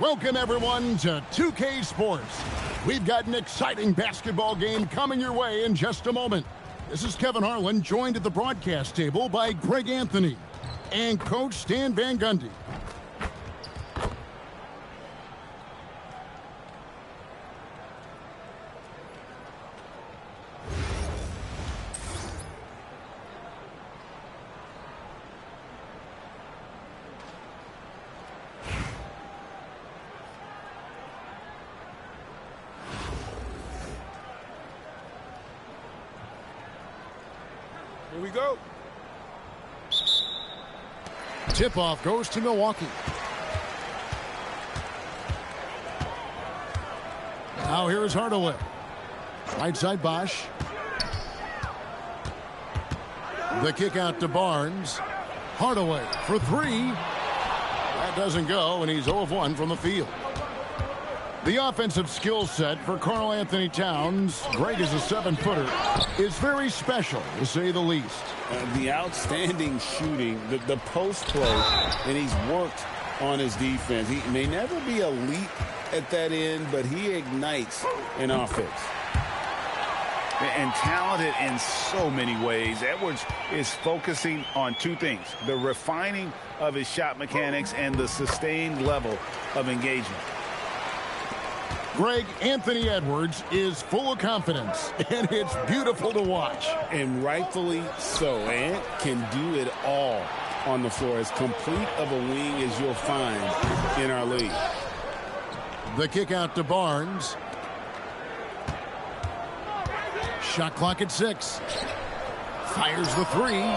Welcome, everyone, to 2K Sports. We've got an exciting basketball game coming your way in just a moment. This is Kevin Harlan, joined at the broadcast table by Greg Anthony and Coach Stan Van Gundy. Here we go. Tip-off goes to Milwaukee. Now here's Hardaway. Right side Bosch. The kick out to Barnes. Hardaway for three. That doesn't go, and he's 0 of 1 from the field. The offensive skill set for Karl Anthony Towns, Greg is a 7-footer, is very special, to say the least. The outstanding shooting, the post play, and he's worked on his defense. He may never be elite at that end, but he ignites an offense. And talented in so many ways. Edwards is focusing on two things: the refining of his shot mechanics and the sustained level of engagement. Greg, Anthony Edwards is full of confidence, and it's beautiful to watch. And rightfully so. Ant can do it all on the floor. As complete of a wing as you'll find in our league. The kick out to Barnes. Shot clock at 6. Fires the three.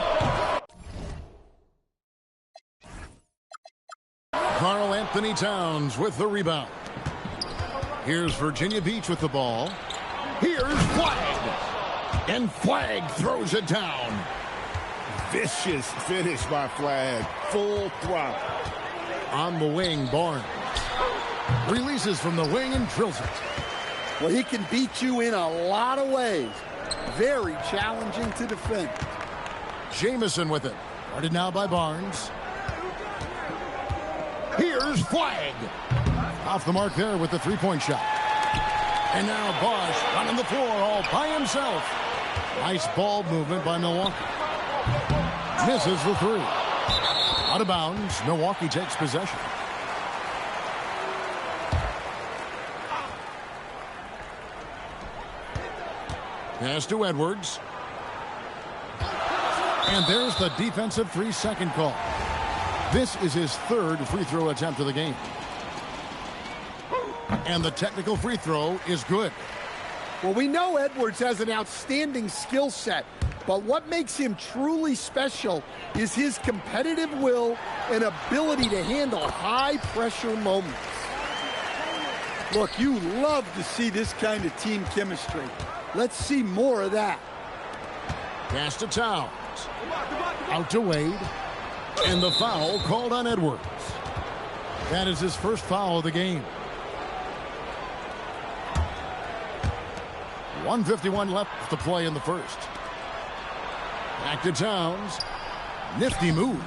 Karl Anthony Towns with the rebound. Here's Virginia Beach with the ball. Here's Flagg. And Flagg throws it down. Vicious finish by Flagg. Full throttle. On the wing, Barnes. Releases from the wing and drills it. Well, he can beat you in a lot of ways. Very challenging to defend. Jamison with it. Guarded now by Barnes. Here's Flagg. Off the mark there with the three-point shot. And now Bosch running the floor all by himself. Nice ball movement by Milwaukee. Misses the three. Out of bounds. Milwaukee takes possession. Pass to Edwards. And there's the defensive 3-second call. This is his third free throw attempt of the game. And the technical free throw is good. Well, we know Edwards has an outstanding skill set, but what makes him truly special is his competitive will and ability to handle high-pressure moments. Look, you love to see this kind of team chemistry. Let's see more of that. Pass to Towns. Out to Wade. And the foul called on Edwards. That is his first foul of the game. 1:51 left to play in the first. Back to Towns. Nifty move.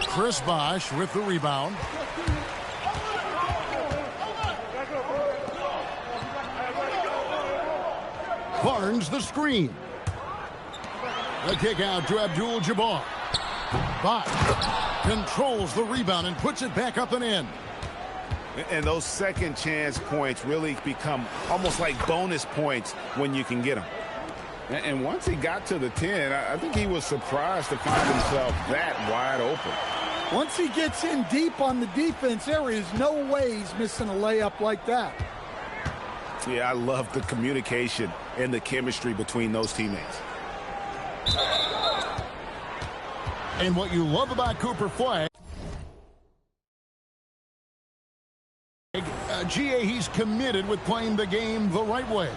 Chris Bosch with the rebound. Barnes the screen. The kick out to Abdul-Jabbar. Bosch controls the rebound and puts it back up and in. And those second chance points really become almost like bonus points when you can get them. And once he got to the 10, I think he was surprised to find himself that wide open. Once he gets in deep on the defense, there is no way he's missing a layup like that. Yeah, I love the communication and the chemistry between those teammates. And what you love about Cooper Flagg, GA, he's committed with playing the game the right way.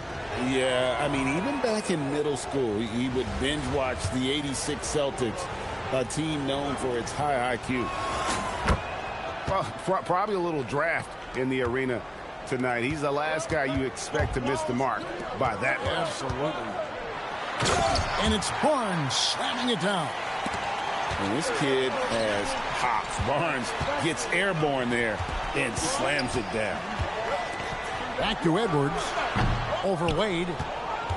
Yeah, I mean, even back in middle school, he would binge watch the '86 Celtics, a team known for its high IQ. Well, probably a little draft in the arena tonight. He's the last guy you expect to miss the mark by that much. Absolutely. And it's Barnes slamming it down. And this kid has hops. Barnes gets airborne there and slams it down. Back to Edwards. Over Wade.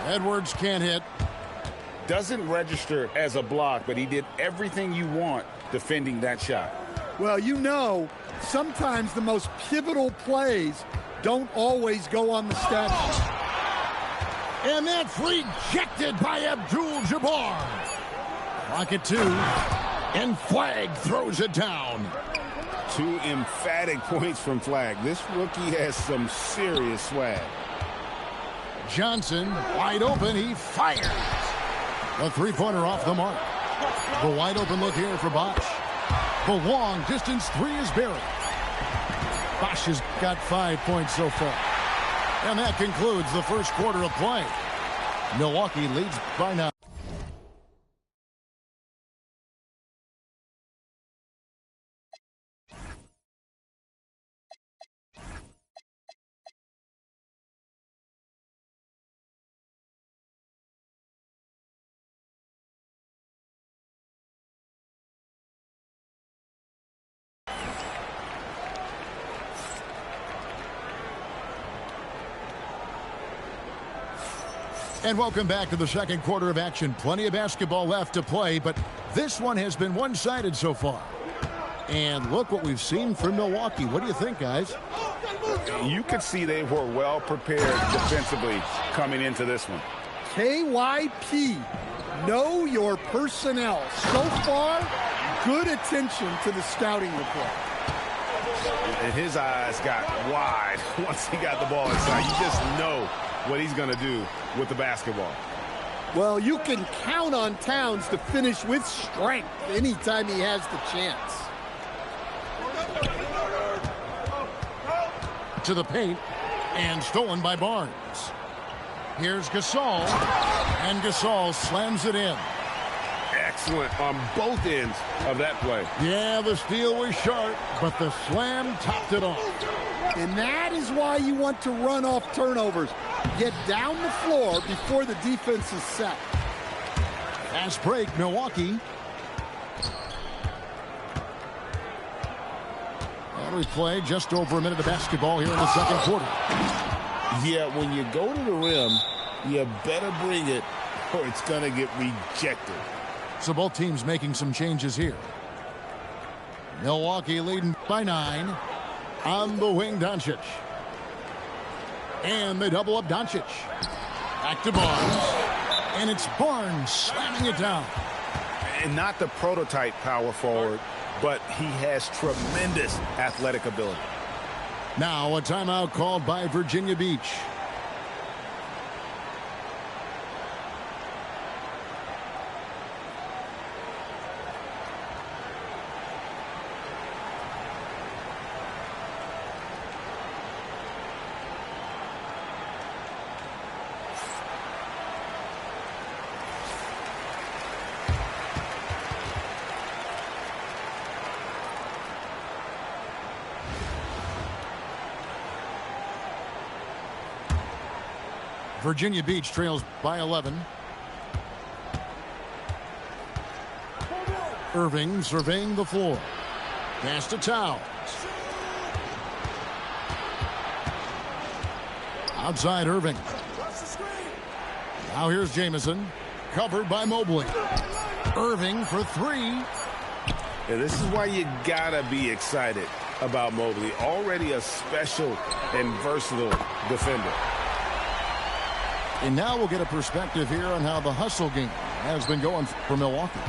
Edwards can't hit. Doesn't register as a block, but he did everything you want defending that shot. Well, you know, sometimes the most pivotal plays don't always go on the stat sheet. And that's rejected by Abdul-Jabbar. Clock at 2. And Flag throws it down. 2 emphatic points from Flag. This rookie has some serious swag. Johnson, wide open, he fires. A three-pointer off the mark. The wide open look here for Bosch. The long distance 3 is buried. Bosch has got 5 points so far. And that concludes the first quarter of play. Milwaukee leads by 9. And welcome back to the second quarter of action. Plenty of basketball left to play, but this one has been one-sided so far. And look what we've seen from Milwaukee. What do you think, guys? You could see they were well prepared defensively coming into this one. KYP, know your personnel. So far, good attention to the scouting report. And his eyes got wide once he got the ball inside. You just know what he's going to do with the basketball. Well, you can count on Towns to finish with strength anytime he has the chance. To the paint, and stolen by Barnes. Here's Gasol, and Gasol slams it in. Excellent on both ends of that play. Yeah, the steal was sharp, but the slam topped it off. And that is why you want to run off turnovers. Get down the floor before the defense is set. Fast break, Milwaukee. And we play just over a minute of basketball here in the second quarter. Yeah, when you go to the rim, you better bring it or it's going to get rejected. So both teams making some changes here. Milwaukee leading by 9. On the wing, Doncic. And they double up Doncic. Back to Barnes. And it's Barnes slamming it down. And not the prototype power forward, but he has tremendous athletic ability. Now a timeout called by Virginia Beach. Virginia Beach trails by 11. Irving surveying the floor. Pass to Towns. Outside Irving. Now here's Jamison. Covered by Mobley. Irving for 3. Yeah, this is why you gotta be excited about Mobley. Already a special and versatile defender. And now we'll get a perspective here on how the hustle game has been going for Milwaukee.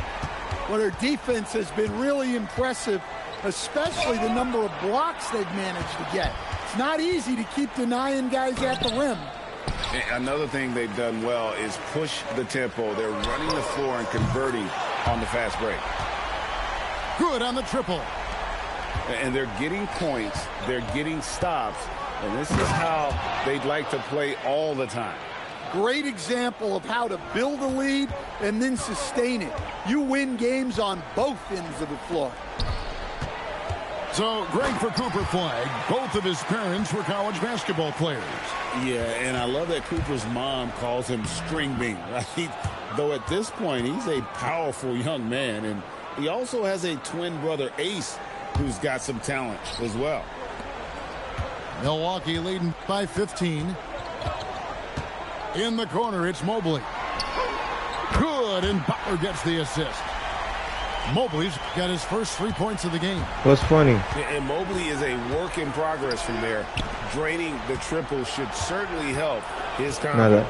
Well, their defense has been really impressive, especially the number of blocks they've managed to get. It's not easy to keep denying guys at the rim. Another thing they've done well is push the tempo. They're running the floor and converting on the fast break. Good on the triple. And they're getting points. They're getting stops. And this is how they'd like to play all the time. Great example of how to build a lead and then sustain it. You win games on both ends of the floor. So great for Cooper Flag. Both of his parents were college basketball players. Yeah, and I love that Cooper's mom calls him String Bean, right? Though at this point, he's a powerful young man, and He also has a twin brother, Ace, who's got some talent as well. Milwaukee leading by 15. In the corner, it's Mobley. Good, and Butler gets the assist. Mobley's got his first 3 points of the game. What's funny? And Mobley is a work in progress from there. Draining the triple should certainly help his confidence.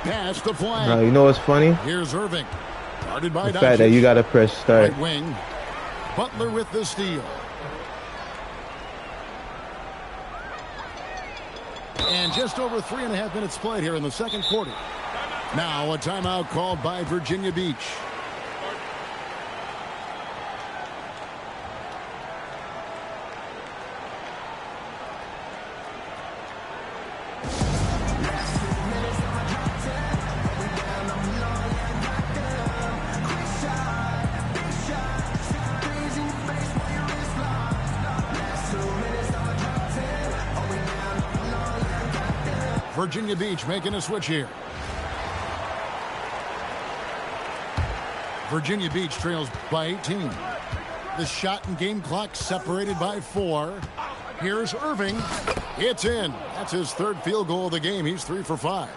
Pass the flag. No, you know what's funny? Here's Irving. Guarded by The fact that you got to press start. Right wing. Butler with the steal. And just over 3.5 minutes played here in the second quarter. Now a timeout called by Virginia Beach. Virginia Beach making a switch here. Virginia Beach trails by 18. The shot and game clock separated by 4. Here's Irving. It's in. That's his third field goal of the game. He's 3 for 5.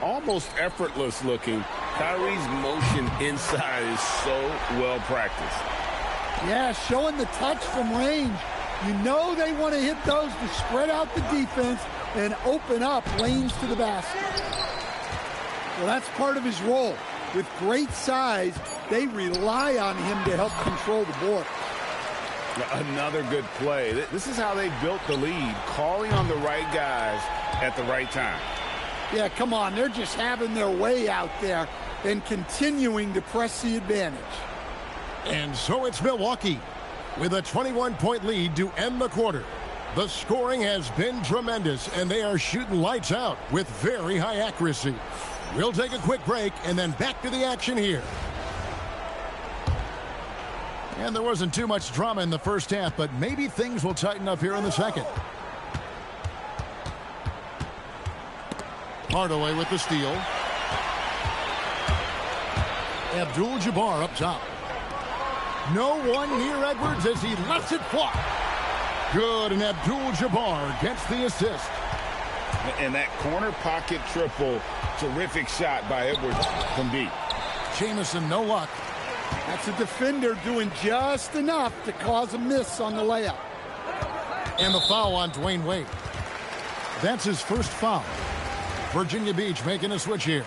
Almost effortless looking. Kyrie's motion inside is so well practiced. Yeah, showing the touch from range. You know they want to hit those to spread out the defense and open up lanes to the basket. Well, that's part of his role. With great size, they rely on him to help control the board. Another good play. This is how they built the lead, calling on the right guys at the right time. Yeah, come on. They're just having their way out there and continuing to press the advantage. And so it's Milwaukee with a 21-point lead to end the quarter. The scoring has been tremendous, and they are shooting lights out with very high accuracy. We'll take a quick break and then back to the action here. And there wasn't too much drama in the first half, but maybe things will tighten up here in the second. Hardaway with the steal. Abdul-Jabbar up top. No one near Edwards as he lets it fly. Good, and Abdul-Jabbar gets the assist. And that corner pocket triple, terrific shot by Edwards from deep. Jamison, no luck. That's a defender doing just enough to cause a miss on the layup. And the foul on Dwayne Wade. That's his first foul. Virginia Beach making a switch here.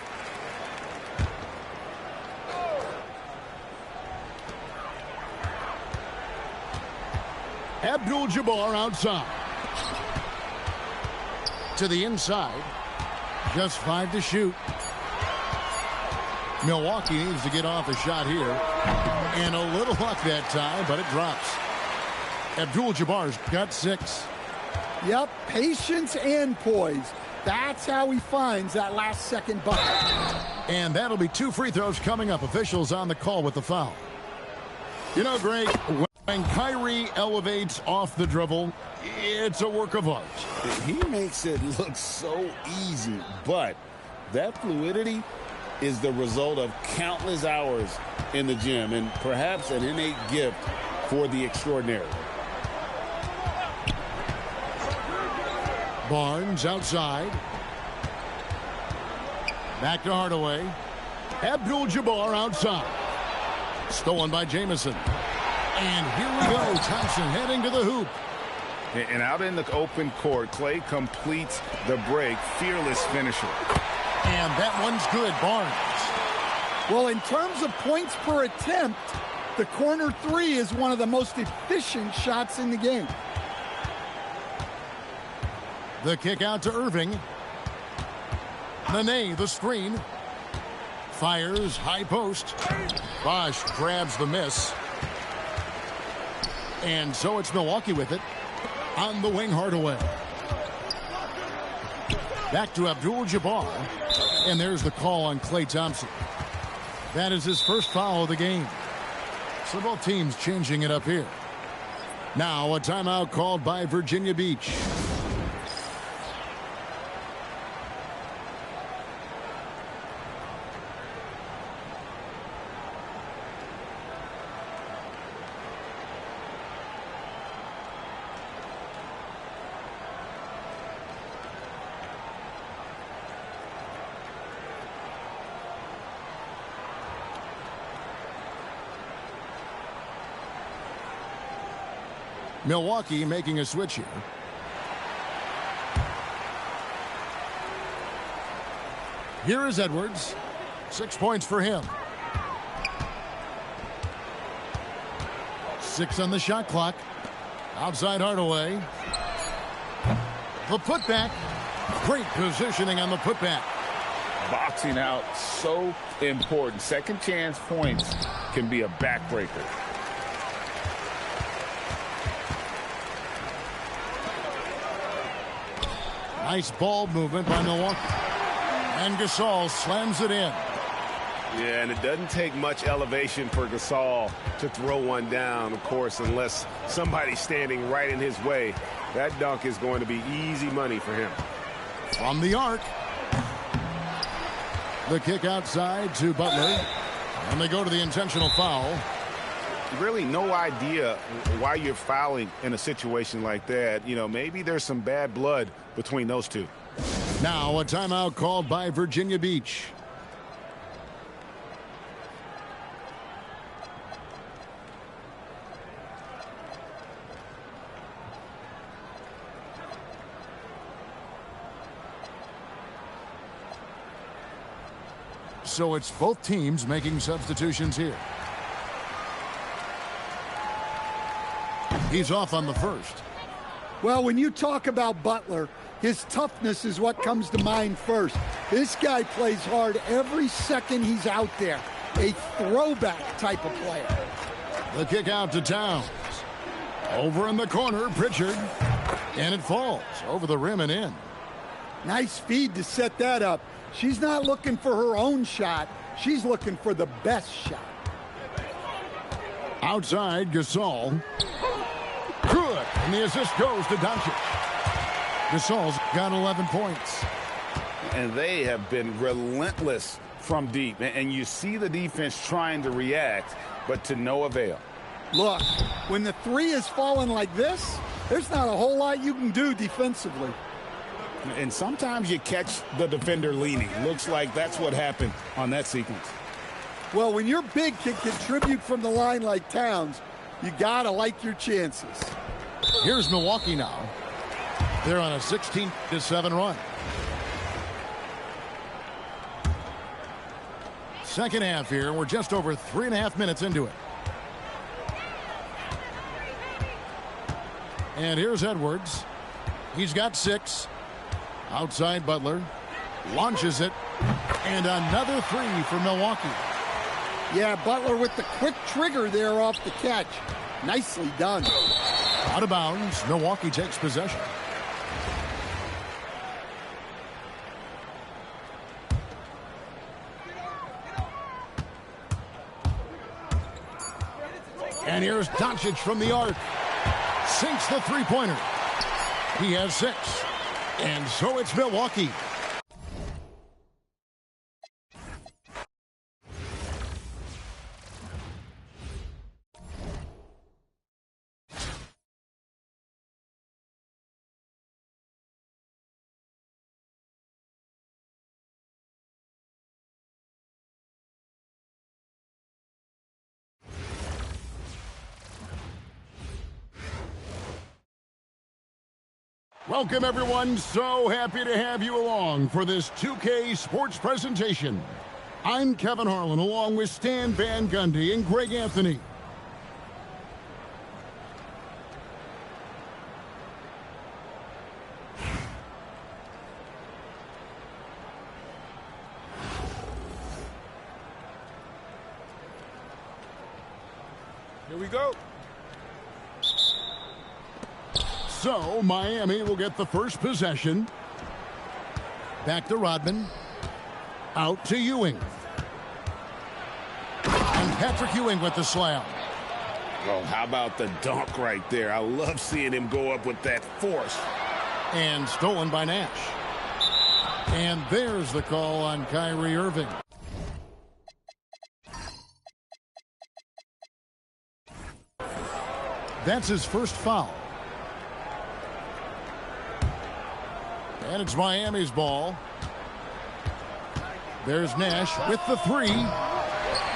Abdul-Jabbar outside. To the inside. Just 5 to shoot. Milwaukee needs to get off a shot here. And a little luck that time, but it drops. Abdul-Jabbar's got 6. Yep, patience and poise. That's how he finds that last second bucket. And that'll be 2 free throws coming up. Officials on the call with the foul. You know, Greg, when Kyrie elevates off the dribble, it's a work of art. He makes it look so easy, but that fluidity is the result of countless hours in the gym and perhaps an innate gift for the extraordinary. Barnes outside. Back to Hardaway. Abdul-Jabbar outside. Stolen by Jamison. And here we go. Thompson heading to the hoop. And out in the open court, Clay completes the break. Fearless finisher. And that one's good, Barnes. Well, in terms of points per attempt, the corner 3 is one of the most efficient shots in the game. The kick out to Irving. Nene, the screen. Fires, high post. Bosch grabs the miss. And so it's Milwaukee with it. On the wing, Hardaway. Back to Abdul-Jabbar. And there's the call on Klay Thompson. That is his first foul of the game. So both teams changing it up here. Now a timeout called by Virginia Beach. Milwaukee making a switch here. Here is Edwards. 6 points for him. 6 on the shot clock. Outside Hardaway. The putback. Great positioning on the putback. Boxing out so important. Second chance points can be a backbreaker. Nice ball movement by Milwaukee. And Gasol slams it in. Yeah, and it doesn't take much elevation for Gasol to throw one down, of course, unless somebody's standing right in his way. That dunk is going to be easy money for him. From the arc. The kick outside to Butler. And they go to the intentional foul. Really no idea why you're fouling in a situation like that. You know, maybe there's some bad blood between those two. Now a timeout called by Virginia Beach. So it's both teams making substitutions here. He's off on the first. Well, when you talk about Butler, his toughness is what comes to mind first. This guy plays hard every second he's out there. A throwback type of player. The kick out to Towns. Over in the corner, Pritchard. And it falls over the rim and in. Nice feed to set that up. She's not looking for her own shot. She's looking for the best shot. Outside, Gasol. Good. And the assist goes to Doncic. Gasol's got 11 points. And they have been relentless from deep. And you see the defense trying to react, but to no avail. Look, when the three is falling like this, there's not a whole lot you can do defensively. And sometimes you catch the defender leaning. Looks like that's what happened on that sequence. Well, when your big can contribute from the line like Towns, you gotta like your chances. Here's Milwaukee now. They're on a 16-7 run. Second half here. We're just over 3.5 minutes into it. And here's Edwards. He's got 6. Outside Butler. Launches it. And another 3 for Milwaukee. Yeah, Butler with the quick trigger there off the catch. Nicely done. Out of bounds. Milwaukee takes possession. And here's Doncic from the arc. Sinks the three-pointer. He has 6. And so it's Milwaukee. Welcome, everyone. So happy to have you along for this 2K sports presentation. I'm Kevin Harlan, along with Stan Van Gundy and Greg Anthony. Here we go. So, Miami will get the first possession. Back to Rodman. Out to Ewing. And Patrick Ewing with the slam. Oh, how about the dunk right there? I love seeing him go up with that force. And stolen by Nash. And there's the call on Kyrie Irving. That's his first foul. And it's Miami's ball. There's Nash with the 3.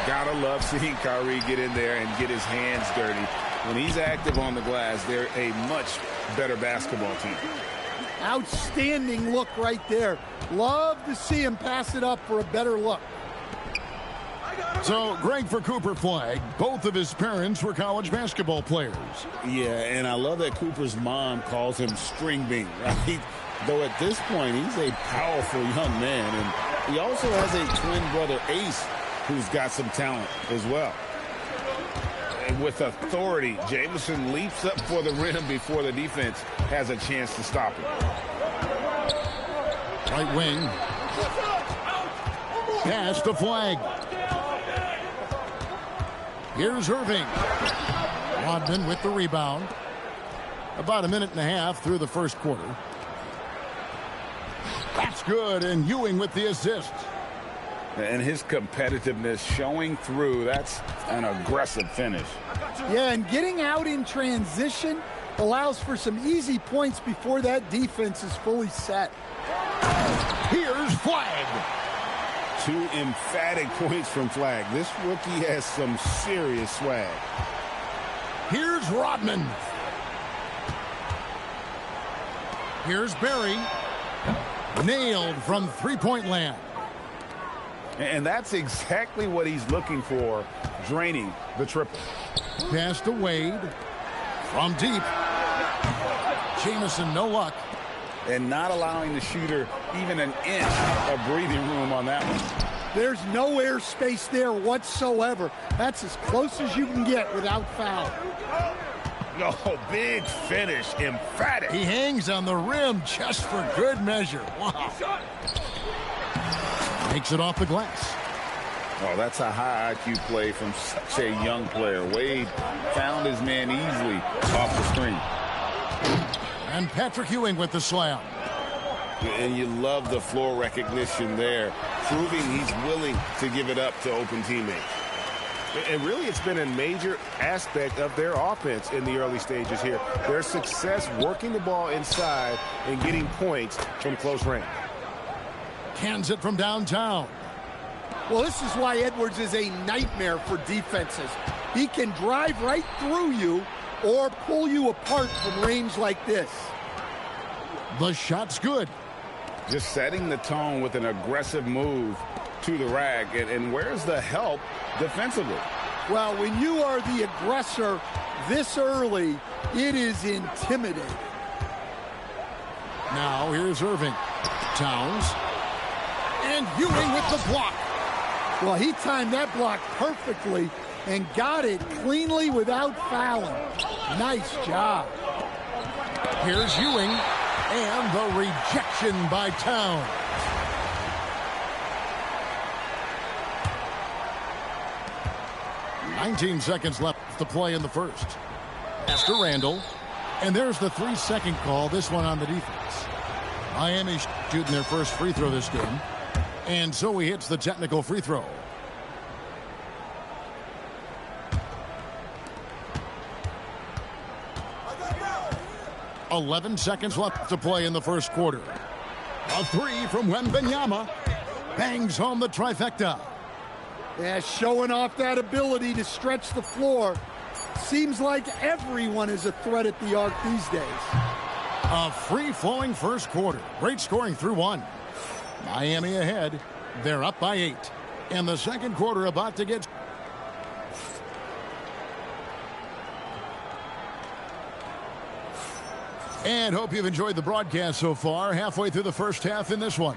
Gotta love seeing Kyrie get in there and get his hands dirty. when he's active on the glass, they're a much better basketball team. Outstanding look right there. Love to see him pass it up for a better look. So, Greg, for Cooper Flagg, both of his parents were college basketball players. Yeah, and I love that Cooper's mom calls him String Bean, right? Though at this point, he's a powerful young man. And he also has a twin brother, Ace, who's got some talent as well. And with authority, Jamison leaps up for the rim before the defense has a chance to stop him. Right wing. Pass to Flagg. Here's Irving. Rodman with the rebound. About a minute and a half through the first quarter. That's good, and Ewing with the assist. And his competitiveness showing through. That's an aggressive finish. Yeah, and getting out in transition allows for some easy points before that defense is fully set. Here's Flagg. 2 emphatic points from Flagg. This rookie has some serious swag. Here's Rodman. Here's Barry. Nailed from three-point land. And that's exactly what he's looking for, draining the triple. Pass to Wade. From deep. Jamison, no luck. And not allowing the shooter even an inch of breathing room on that one. There's no air space there whatsoever. That's as close as you can get without foul. Oh, big finish, emphatic. He hangs on the rim just for good measure. Wow. Makes it off the glass. Oh, that's a high IQ play from such a young player. Wade found his man easily off the screen. And Patrick Ewing with the slam. And you love the floor recognition there, proving he's willing to give it up to open teammates. And really, it's been a major aspect of their offense in the early stages here. Their success working the ball inside and getting points from close range. Cans it from downtown. Well, this is why Edwards is a nightmare for defenses. He can drive right through you or pull you apart from range like this. The shot's good. Just setting the tone with an aggressive move to the rack. And where's the help defensively? Well, when you are the aggressor this early, it is intimidating. Now here's Irving. Towns. And Ewing with the block. Well, he timed that block perfectly and got it cleanly without fouling. Nice job. Here's Ewing. And the rejection by Towns. "19 seconds left to play in the first. Pass to Randall. And there's the 3-second call, this one on the defense. Miami shooting their first free throw this game. And so he hits the technical free throw. "11 seconds left to play in the first quarter. A three from Wembanyama. Bangs home the trifecta. Yeah, showing off that ability to stretch the floor. Seems like everyone is a threat at the arc these days. A free-flowing first quarter. Great scoring through one. Miami ahead. They're up by 8. And the second quarter about to get... And hope you've enjoyed the broadcast so far. Halfway through the first half in this one.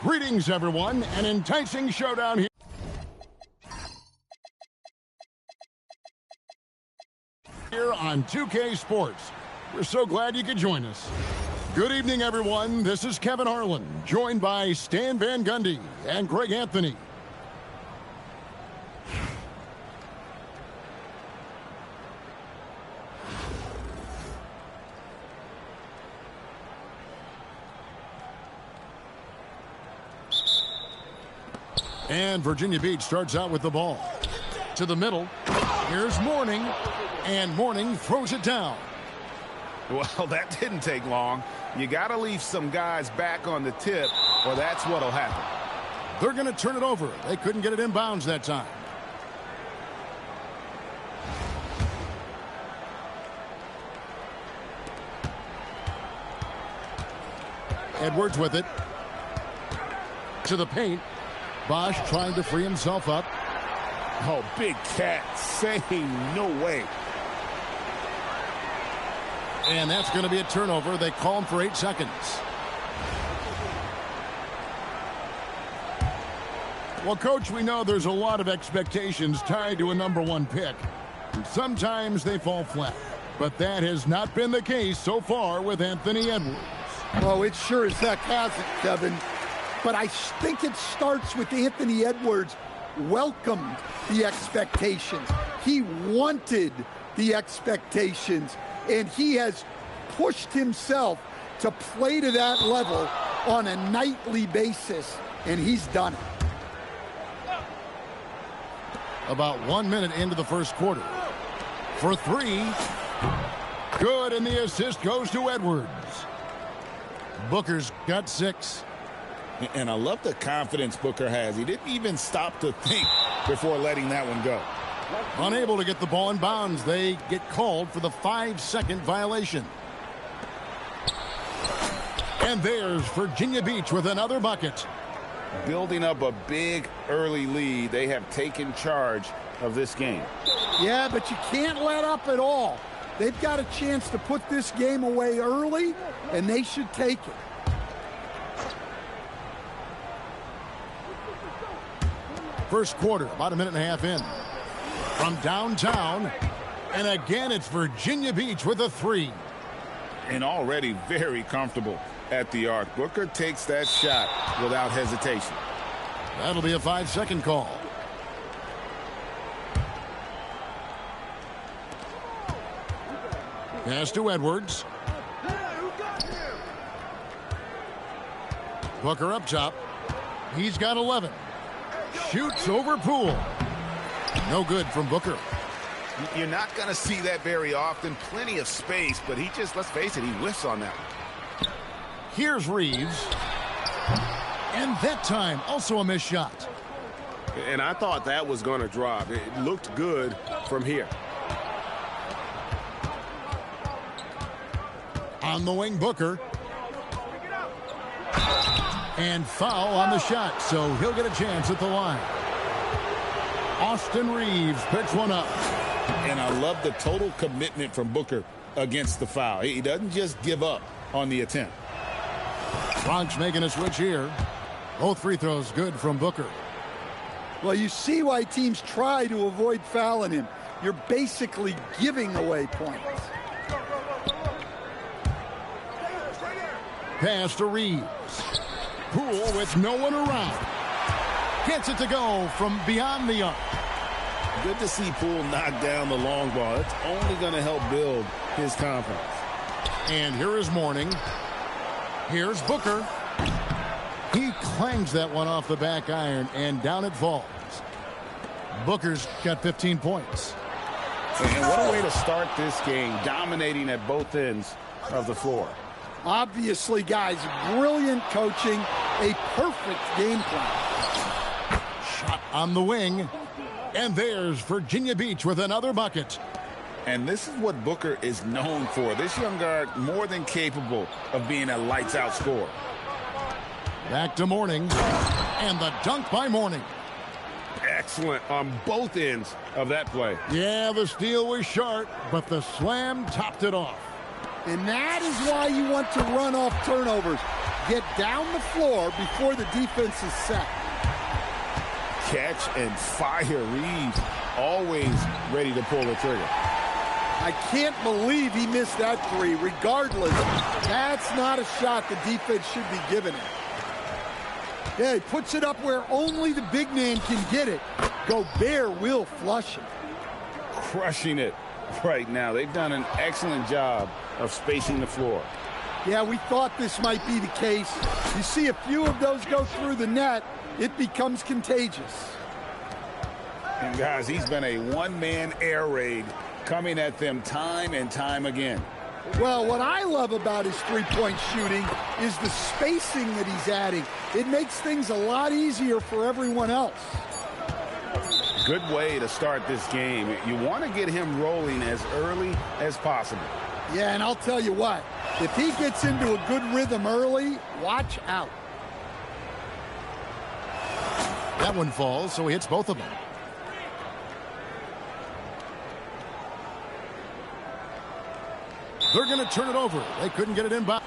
Greetings, everyone. An enticing showdown here on 2K Sports. We're so glad you could join us. Good evening, everyone. This is Kevin Harlan, joined by Stan Van Gundy and Greg Anthony. And Virginia Beach starts out with the ball. To the middle. Here's Mourning. And Mourning throws it down. Well, that didn't take long. You got to leave some guys back on the tip, or that's what'll happen. They're going to turn it over. They couldn't get it in bounds that time. Edwards with it. To the paint. Bosch trying to free himself up. Oh, Big Cat saying no way. And that's going to be a turnover. They call him for 8 seconds. Well, Coach, we know there's a lot of expectations tied to a #1 pick. And sometimes they fall flat. But that has not been the case so far with Anthony Edwards. Oh, it sure as heck hasn't, Kevin. But I think it starts with Anthony Edwards welcomed the expectations. He wanted the expectations, and he has pushed himself to play to that level on a nightly basis, and he's done it. About 1 minute into the first quarter. For 3. Good, and the assist goes to Edwards. Booker's got 6. And I love the confidence Booker has. He didn't even stop to think before letting that one go. Unable to get the ball in bounds. They get called for the 5-second violation. And there's Virginia Beach with another bucket. Building up a big early lead. They have taken charge of this game. Yeah, but you can't let up at all. They've got a chance to put this game away early, and they should take it. First quarter, about a minute and a half in. From downtown, and again it's Virginia Beach with a 3. And already very comfortable at the arc. Booker takes that shot without hesitation. That'll be a 5-second call. Pass to Edwards. Booker up top. He's got 11. Shoots over Poole. No good from Booker. You're not going to see that very often. Plenty of space, but he just, let's face it, he whiffs on that one. Here's Reeves. And that time, also a missed shot. And I thought that was going to drop. It looked good from here. On the wing, Booker. And foul on the shot, so he'll get a chance at the line. Austin Reeves picks one up. And I love the total commitment from Booker against the foul. He doesn't just give up on the attempt. Bronx making a switch here. Both free throws good from Booker. Well, you see why teams try to avoid fouling him. You're basically giving away points. Pass to Reeves. Poole with no one around. Gets it to go from beyond the arc. Good to see Poole knock down the long ball. It's only going to help build his confidence. And here is Mourning. Here's Booker. He clangs that one off the back iron, and down it falls. Booker's got 15 points. And what a way to start this game, dominating at both ends of the floor. Obviously, guys, brilliant coaching, a perfect game plan. Shot on the wing. And there's Virginia Beach with another bucket. And this is what Booker is known for. This young guard more than capable of being a lights-out scorer. Back to Mourning. And the dunk by Mourning. Excellent on both ends of that play. Yeah, the steal was sharp, but the slam topped it off. And that is why you want to run off turnovers. get down the floor before the defense is set. Catch and fire. Reeves always ready to pull the trigger. I can't believe he missed that three. Regardless, that's not a shot the defense should be giving him. Yeah, he puts it up where only the big man can get it. Gobert will flush it. Crushing it right now. They've done an excellent job of spacing the floor. Yeah, we thought this might be the case. You see a few of those go through the net, it becomes contagious. And guys, he's been a one-man air raid coming at them time and time again. Well, what I love about his three-point shooting is the spacing that he's adding. It makes things a lot easier for everyone else. Good way to start this game. You want to get him rolling as early as possible. Yeah, and I'll tell you what, if he gets into a good rhythm early, watch out. That one falls, so he hits both of them. They're going to turn it over. They couldn't get it in by.